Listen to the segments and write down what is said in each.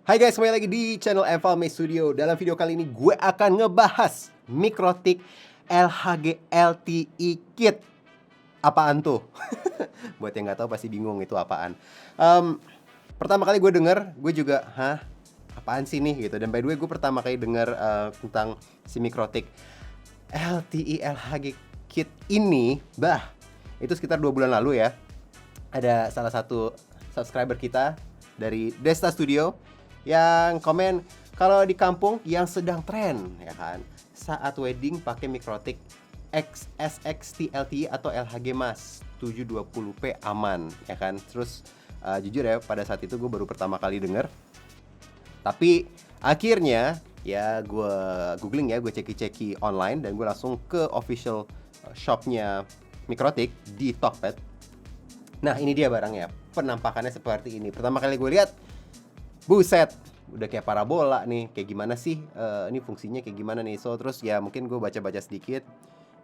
Hai guys, kembali lagi di channel Evalme Studio. Dalam video kali ini gue akan ngebahas Mikrotik LHG LTE Kit. Apaan tuh? Buat yang nggak tahu pasti bingung itu apaan. Pertama kali gue denger, gue juga, apaan sih nih gitu. Dan by the way, gue pertama kali denger tentang si Mikrotik LTE LHG Kit ini, itu sekitar 2 bulan lalu ya. Ada salah satu subscriber kita dari Desta Studio yang komen kalau di kampung yang sedang tren ya kan, saat wedding pakai Mikrotik SXT LTE atau LHG Mas 720p aman ya kan. Terus jujur ya, pada saat itu gue baru pertama kali denger. Tapi akhirnya ya gue googling ya, gue ceki-ceki online dan gue langsung ke official shopnya Mikrotik di Tokped. Nah ini dia barangnya, penampakannya seperti ini. Pertama kali gue lihat, buset, udah kayak parabola nih. Kayak gimana sih, ini fungsinya kayak gimana nih. So terus ya mungkin gue baca-baca sedikit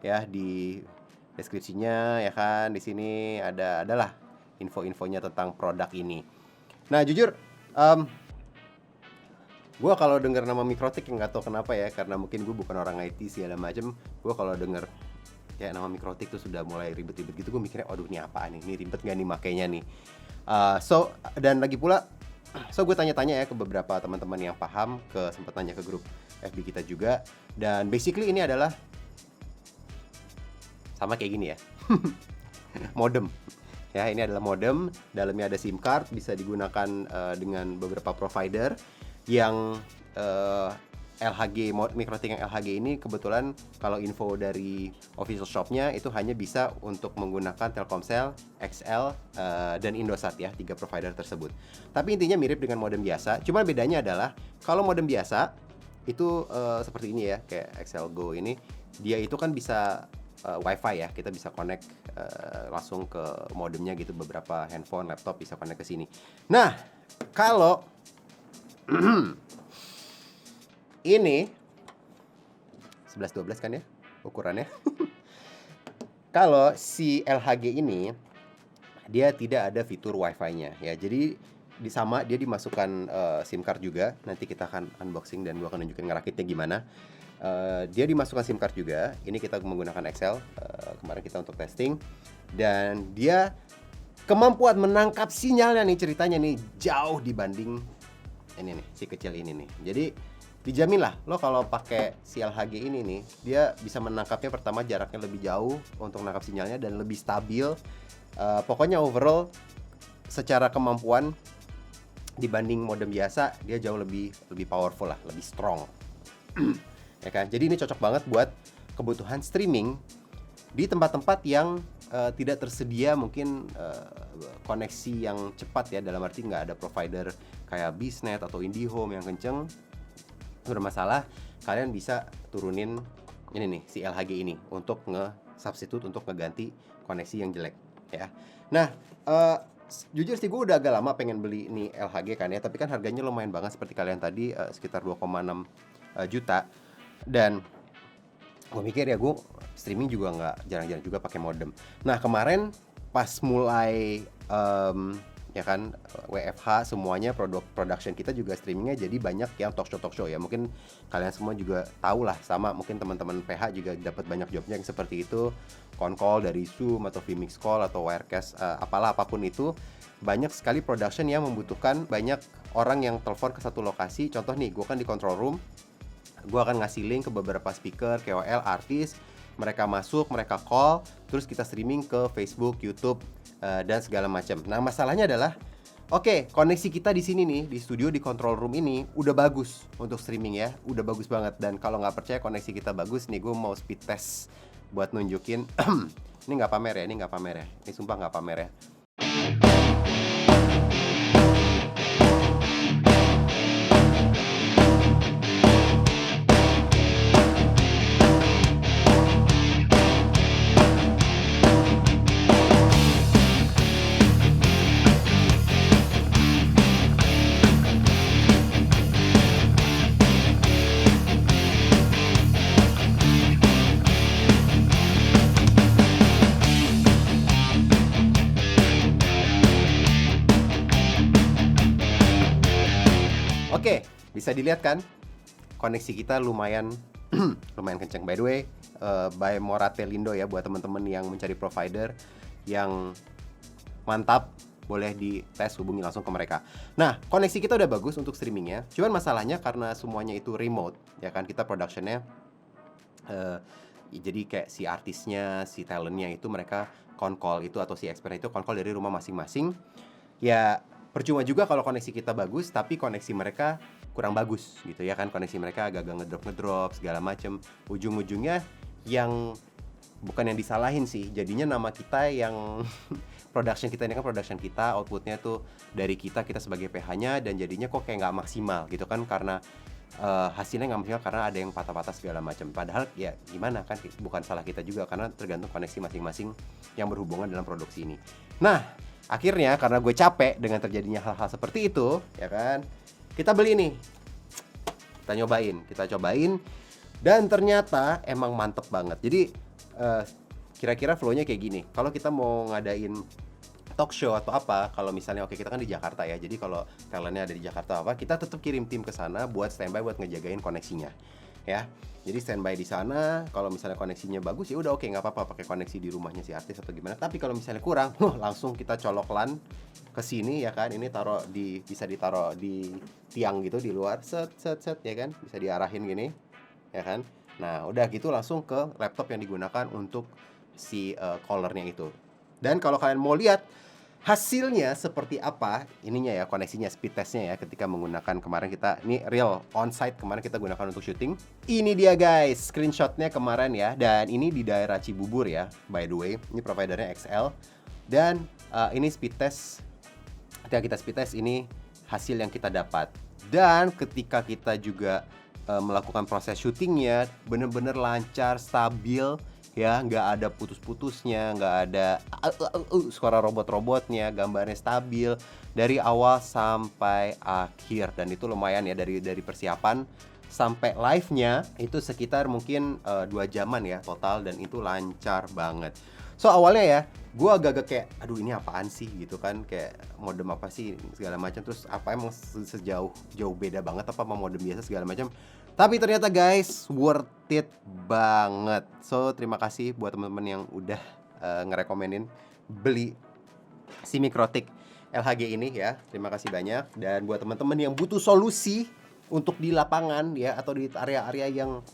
ya di deskripsinya ya kan. Di sini adalah info-infonya tentang produk ini. Nah jujur, gue kalau denger nama Mikrotik yang nggak tahu kenapa ya, karena mungkin gue bukan orang IT segala macem. Gue kalau denger ya nama Mikrotik tuh sudah mulai ribet-ribet gitu, gue mikirnya, aduh ini apaan nih, ini ribet gak nih makainya nih. Dan lagi pula, gue tanya-tanya ya ke beberapa teman-teman yang paham, sempat tanya ke grup FB kita juga. Dan basically ini adalah sama kayak gini ya. Modem. Ya, ini adalah modem, dalamnya ada SIM card, bisa digunakan dengan beberapa provider yang Mikrotik yang LHG ini kebetulan kalau info dari official shopnya itu hanya bisa untuk menggunakan Telkomsel, XL, dan Indosat ya, 3 provider tersebut. Tapi intinya mirip dengan modem biasa, cuma bedanya adalah kalau modem biasa itu seperti ini ya, kayak XL Go ini, dia itu kan bisa WiFi ya, kita bisa connect langsung ke modemnya gitu, beberapa handphone, laptop bisa connect ke sini. Nah, kalau ini 11-12 kan ya ukurannya. Kalau si LHG ini dia tidak ada fitur WiFi-nya ya. Jadi dia dimasukkan SIM card juga. Nanti kita akan unboxing dan gua akan nunjukin ngerakitnya gimana. Dia dimasukkan SIM card juga. Ini kita menggunakan XL. Kemarin kita untuk testing. Dan dia kemampuan menangkap sinyalnya nih, ceritanya nih jauh dibanding ini nih, si kecil ini nih. Jadi dijamin lah, lo kalau pakai si LHG ini nih, dia bisa menangkapnya, pertama jaraknya lebih jauh untuk menangkap sinyalnya dan lebih stabil. Pokoknya overall secara kemampuan dibanding modem biasa, dia jauh lebih powerful lah, lebih strong. Ya kan? Jadi ini cocok banget buat kebutuhan streaming di tempat-tempat yang tidak tersedia mungkin koneksi yang cepat ya, dalam arti nggak ada provider kayak Biznet atau IndiHome yang kenceng. Bermasalah, kalian bisa turunin ini nih, si LHG ini untuk nge-substitute, untuk ngeganti koneksi yang jelek ya. Nah, jujur sih gue udah agak lama pengen beli ini LHG kan ya, tapi kan harganya lumayan banget seperti kalian tadi, sekitar 2,6 juta. Dan gue mikir ya, gue streaming juga nggak jarang-jarang juga pakai modem. Nah kemarin pas mulai ya kan WFH semuanya, production kita juga streamingnya jadi banyak yang talk show ya. Mungkin kalian semua juga tahu lah, sama mungkin teman-teman PH juga dapat banyak jobnya yang seperti itu, call dari Zoom atau Vmix Call atau Wirecast, apapun itu. Banyak sekali production yang membutuhkan banyak orang yang telepon ke satu lokasi. Contoh nih, gue kan di control room, gue akan ngasih link ke beberapa speaker, KOL, artis, mereka masuk, mereka call, terus kita streaming ke Facebook, YouTube, dan segala macam. Nah masalahnya adalah, oke, koneksi kita di sini nih, di studio, di control room ini udah bagus untuk streaming ya, udah bagus banget. Dan kalau nggak percaya koneksi kita bagus nih, gue mau speed test buat nunjukin. Ini nggak pamer ya, ini sumpah nggak pamer ya. Oke, bisa dilihat kan koneksi kita lumayan lumayan kenceng. By the way, by Moratelindo ya, buat teman-teman yang mencari provider yang mantap, boleh dites, hubungi langsung ke mereka. Nah, koneksi kita udah bagus untuk streamingnya. Cuman masalahnya karena semuanya itu remote, ya kan, kita productionnya jadi kayak si artisnya, si talentnya itu mereka call itu, atau si expertnya itu call dari rumah masing-masing. Ya percuma juga kalau koneksi kita bagus tapi koneksi mereka kurang bagus gitu ya kan, koneksi mereka agak-agak ngedrop segala macem. Ujung-ujungnya yang bukan yang disalahin sih, jadinya nama kita yang production kita ini kan production kita, outputnya tuh dari kita sebagai PH-nya, dan jadinya kok kayak nggak maksimal gitu kan, karena hasilnya nggak maksimal karena ada yang patah-patah segala macam. Padahal ya gimana kan, bukan salah kita juga karena tergantung koneksi masing-masing yang berhubungan dalam produksi ini. Nah, akhirnya karena gue capek dengan terjadinya hal-hal seperti itu, ya kan, kita beli nih, kita cobain, dan ternyata emang mantep banget. Jadi kira-kira flow-nya kayak gini. Kalau kita mau ngadain talk show atau apa, kalau misalnya kita kan di Jakarta ya, jadi kalau talentnya ada di Jakarta apa, kita tetap kirim tim ke sana buat standby, buat ngejagain koneksinya ya. Jadi standby di sana, kalau misalnya koneksinya bagus ya udah oke, nggak apa-apa pakai koneksi di rumahnya si artis atau gimana. Tapi kalau misalnya kurang, langsung kita colok LAN ke sini ya kan. Ini bisa ditaruh di tiang gitu di luar, set ya kan, bisa diarahin gini ya kan. Nah udah gitu langsung ke laptop yang digunakan untuk si callernya itu. Dan kalau kalian mau lihat hasilnya seperti apa, ininya ya, koneksinya, speed testnya ya, ketika menggunakan kemarin kita, ini real onsite kemarin kita gunakan untuk syuting. Ini dia guys, screenshotnya kemarin ya, dan ini di daerah Cibubur ya, by the way. Ini providernya XL. Dan ini speed test, ketika kita speed test ini hasil yang kita dapat. Dan ketika kita juga melakukan proses syutingnya, bener-bener lancar, stabil ya, nggak ada putus-putusnya, nggak ada suara robot-robotnya, gambarnya stabil dari awal sampai akhir. Dan itu lumayan ya, dari persiapan sampai live-nya itu sekitar mungkin 2 jaman ya total, dan itu lancar banget. So awalnya ya, gue agak-agak kayak, aduh ini apaan sih gitu kan, kayak modem apa sih segala macam, terus apa emang jauh beda banget apa sama modem biasa segala macam. Tapi ternyata guys, worth it banget. So terima kasih buat teman-teman yang udah ngerekomenin beli si Mikrotik LHG ini ya. Terima kasih banyak. Dan buat teman-teman yang butuh solusi untuk di lapangan ya, atau di area-area yang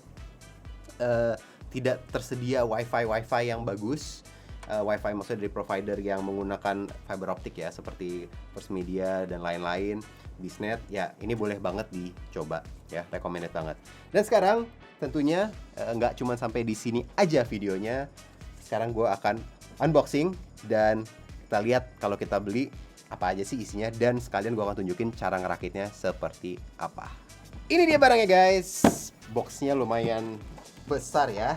tidak tersedia wifi yang bagus, wifi maksudnya dari provider yang menggunakan fiber optik ya, seperti First Media dan lain-lain, Bisnet ya, ini boleh banget dicoba ya, recommended banget. Dan sekarang tentunya nggak cuma sampai di sini aja videonya. Sekarang gue akan unboxing dan kita lihat kalau kita beli apa aja sih isinya, dan sekalian gue akan tunjukin cara ngerakitnya seperti apa. Ini dia barangnya guys. Boxnya lumayan besar ya.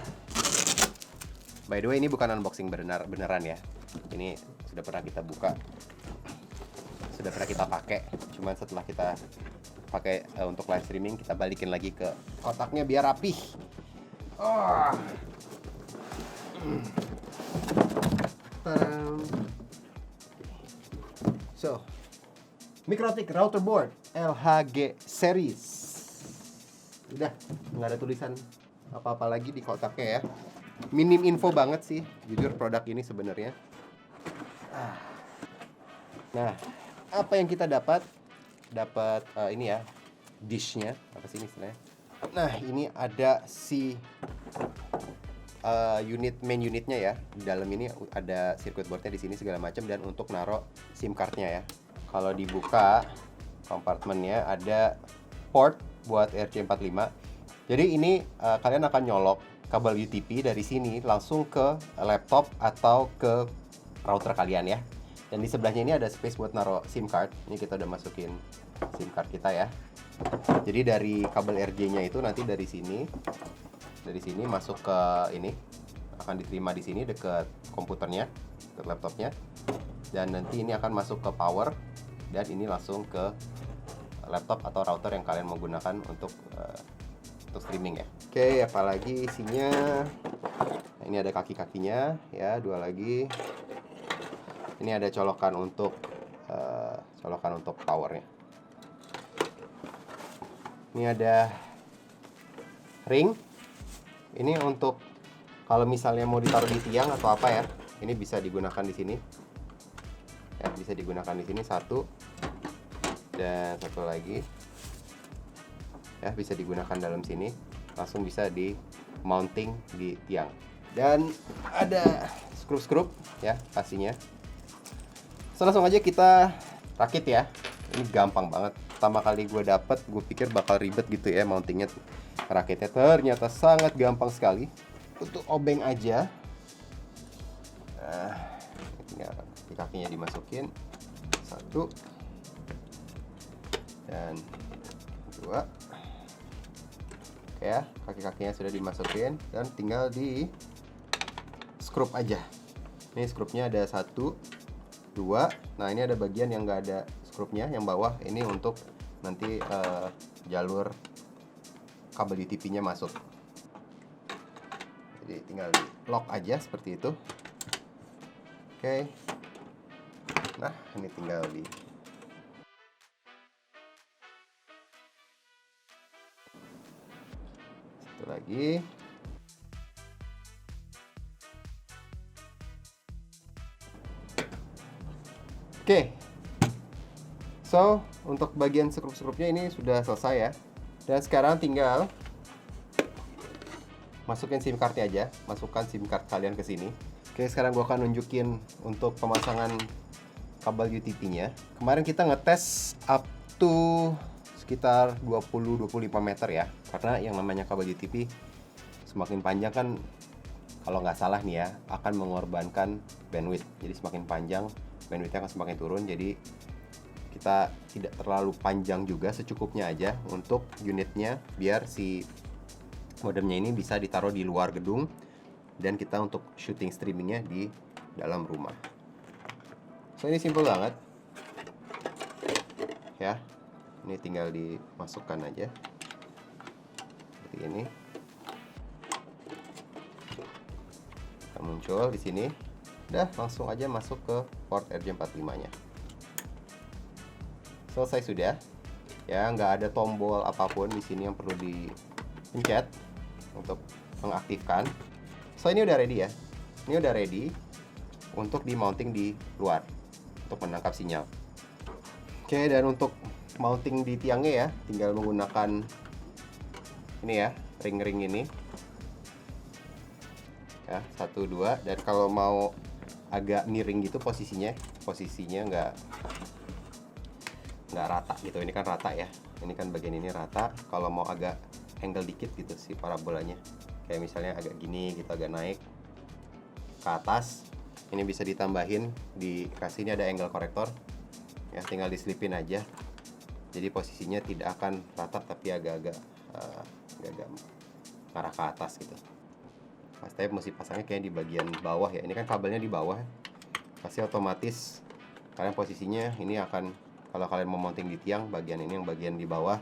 By the way, ini bukan unboxing beneran ya. Ini sudah pernah kita buka, sudah pernah kita pakai. Cuman setelah kita pakai untuk live streaming, kita balikin lagi ke kotaknya biar rapih. So, Mikrotik router board LHG series. Udah, nggak ada tulisan apa-apa lagi di kotaknya ya. Minim info banget sih, jujur produk ini sebenarnya. Nah, apa yang kita dapat? Dapat ini ya, dishnya, apa sih ini istilahnya? Nah, ini ada si main unitnya ya. Di dalam ini ada circuit boardnya di sini segala macam, dan untuk naruh SIM cardnya ya. Kalau dibuka kompartemennya ada port buat RJ45. Jadi ini kalian akan nyolok kabel UTP dari sini langsung ke laptop atau ke router kalian ya. Dan di sebelahnya ini ada space buat naruh SIM card. Ini kita udah masukin SIM card kita ya. Jadi dari kabel RJ-nya itu nanti dari sini masuk ke ini, akan diterima di sini dekat komputernya, dekat laptopnya. Dan nanti ini akan masuk ke power, dan ini langsung ke laptop atau router yang kalian mau gunakan untuk streaming ya. Oke, apalagi isinya. Nah, ini ada kaki-kakinya ya, 2 lagi. Ini ada colokan untuk powernya. Ini ada ring. Ini untuk kalau misalnya mau ditaruh di tiang atau apa ya, ini bisa digunakan di sini. Ya, bisa digunakan di sini satu dan satu lagi. Ya, bisa digunakan dalam sini. Langsung bisa di mounting di tiang. Dan ada skrup-skrup ya pastinya. So, langsung aja kita rakit ya. Ini gampang banget. Pertama kali gue dapet, gue pikir bakal ribet gitu ya mountingnya, rakitnya. Ternyata sangat gampang sekali. Untuk obeng aja. Tinggal kakinya dimasukin. Satu dan dua. Oke ya, kaki-kakinya sudah dimasukin dan tinggal di skrup aja. Ini skrupnya ada 1, 2. Nah, ini ada bagian yang nggak ada skrupnya, yang bawah ini untuk nanti jalur kabel UTP-nya masuk. Jadi tinggal di lock aja seperti itu. Oke. Nah, ini tinggal di satu lagi. Oke. So, untuk bagian skrup-skrupnya ini sudah selesai ya. Dan sekarang tinggal masukin SIM card-nya aja. Masukkan SIM card kalian ke sini. Oke, sekarang gua akan nunjukin untuk pemasangan kabel UTP-nya. Kemarin kita ngetes up to sekitar 20-25 meter ya. Karena yang namanya kabel UTP semakin panjang kan, kalau nggak salah nih ya, akan mengorbankan bandwidth. Jadi semakin panjang, bandwidthnya akan semakin turun. Jadi kita tidak terlalu panjang juga, secukupnya aja untuk unitnya, biar si modemnya ini bisa ditaruh di luar gedung dan kita untuk shooting streamingnya di dalam rumah. So, ini simple banget ya. Ini tinggal dimasukkan aja seperti ini. Kita muncul di sini. Udah, langsung aja masuk ke port RJ45-nya. Selesai sudah. Ya, nggak ada tombol apapun di sini yang perlu dipencet untuk mengaktifkan. So, ini udah ready ya. Ini udah ready untuk di-mounting di luar untuk menangkap sinyal. Oke, dan untuk mounting di tiangnya ya, tinggal menggunakan ini ya, ring-ring ini. Ya, 1, 2. Dan kalau mau agak miring gitu posisinya nggak rata gitu. Ini kan rata ya. Ini kan bagian ini rata. Kalau mau agak angle dikit gitu si parabolanya, kayak misalnya agak gini gitu, agak naik ke atas, ini bisa ditambahin, dikasih ini ada angle corrector ya, tinggal diselipin aja. Jadi posisinya tidak akan rata tapi agak-agak arah ke atas gitu. Pasti mesti pasangnya kayak di bagian bawah ya. Ini kan kabelnya di bawah, pasti otomatis kalian posisinya ini akan, kalau kalian mau mounting di tiang, bagian ini yang bagian di bawah.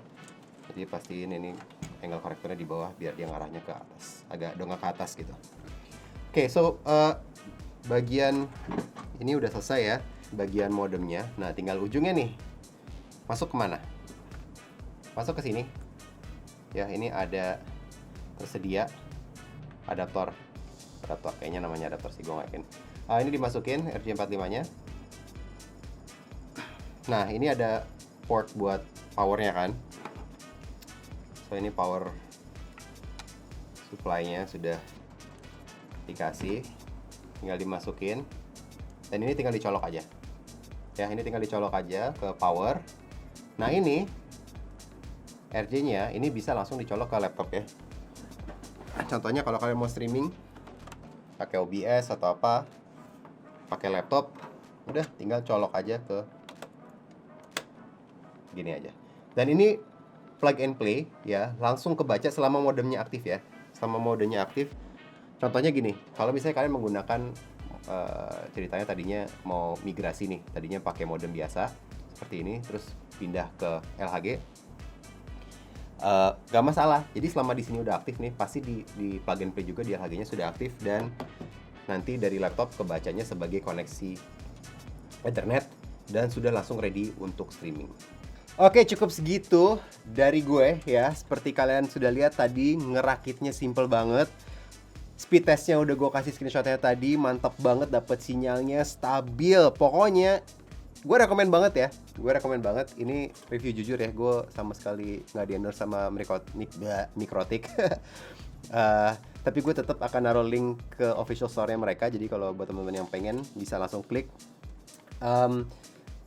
Jadi pastiin ini angle korektornya di bawah biar dia ngarahnya ke atas, agak dongak ke atas gitu. Oke, so bagian ini udah selesai ya, bagian modemnya. Nah, tinggal ujungnya nih. Masuk kemana? Masuk ke sini. Ya, ini ada tersedia adaptor kayaknya namanya adaptor sih, gue nggak yakin. Ini dimasukin RJ45-nya. Nah, ini ada port buat powernya kan. So, ini power supply-nya sudah dikasih, tinggal dimasukin. Dan ini tinggal dicolok aja. Ya, ini tinggal dicolok aja ke power. Nah, ini RJ-nya ini bisa langsung dicolok ke laptop ya. Contohnya kalau kalian mau streaming pakai OBS atau apa, pakai laptop, udah tinggal colok aja ke gini aja. Dan ini plug and play ya, langsung kebaca selama modemnya aktif ya. Selama modemnya aktif. Contohnya gini, kalau misalnya kalian menggunakan ceritanya tadinya mau migrasi nih, tadinya pakai modem biasa seperti ini, terus pindah ke LHG, gak masalah. Jadi selama di sini udah aktif nih, pasti di plug and play juga di LHG-nya sudah aktif, dan nanti dari laptop kebacanya sebagai koneksi Ethernet dan sudah langsung ready untuk streaming. Oke, cukup segitu dari gue ya. Seperti kalian sudah lihat tadi, ngerakitnya simple banget. Speed testnya udah gue kasih screenshotnya tadi, mantap banget, dapet sinyalnya stabil. Pokoknya gue rekomen banget ya. Gue rekomen banget. Ini review jujur ya, gue sama sekali nggak di-endorse sama Mikrotik. Tapi gue tetap akan naruh link ke official store-nya mereka. Jadi kalau buat teman-teman yang pengen bisa langsung klik.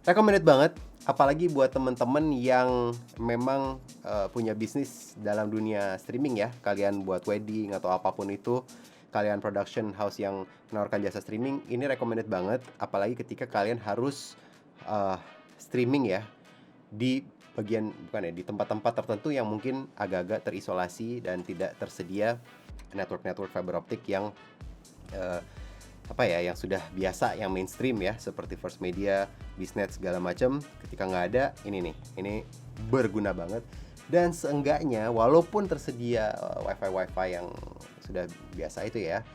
Recommended banget, apalagi buat temen-temen yang memang punya bisnis dalam dunia streaming ya. Kalian buat wedding atau apapun itu, kalian production house yang menawarkan jasa streaming, ini recommended banget. Apalagi ketika kalian harus streaming ya di bagian, bukan ya, di tempat-tempat tertentu yang mungkin agak-agak terisolasi dan tidak tersedia network fiber optik yang yang sudah biasa, yang mainstream ya, seperti First Media, Bisnet segala macam. Ketika nggak ada, ini berguna banget. Dan seenggaknya walaupun tersedia wifi yang sudah biasa itu ya,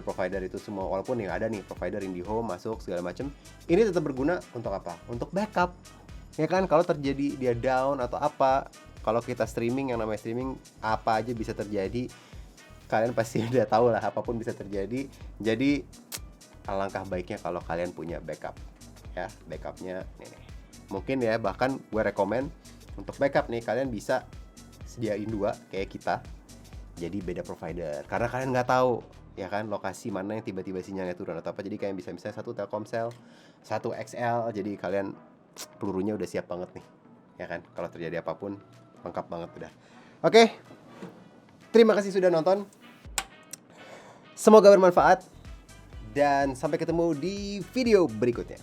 provider itu semua, walaupun yang ada nih provider IndiHome masuk segala macam, ini tetap berguna untuk apa? Untuk backup. Ya kan, kalau terjadi dia down atau apa, kalau kita streaming, yang namanya streaming apa aja bisa terjadi. Kalian pasti udah tahu lah, apapun bisa terjadi. Jadi alangkah baiknya kalau kalian punya backup ya. Backupnya nih. Mungkin ya, bahkan gue rekomen untuk backup nih, kalian bisa sediain 2 kayak kita. Jadi beda provider, karena kalian nggak tahu ya kan lokasi mana yang tiba-tiba sinyalnya turun atau apa. Jadi kalian bisa misalnya satu Telkomsel, satu XL. Jadi kalian pelurunya udah siap banget nih ya kan, kalau terjadi apapun lengkap banget udah. Oke, terima kasih sudah nonton. Semoga bermanfaat dan sampai ketemu di video berikutnya.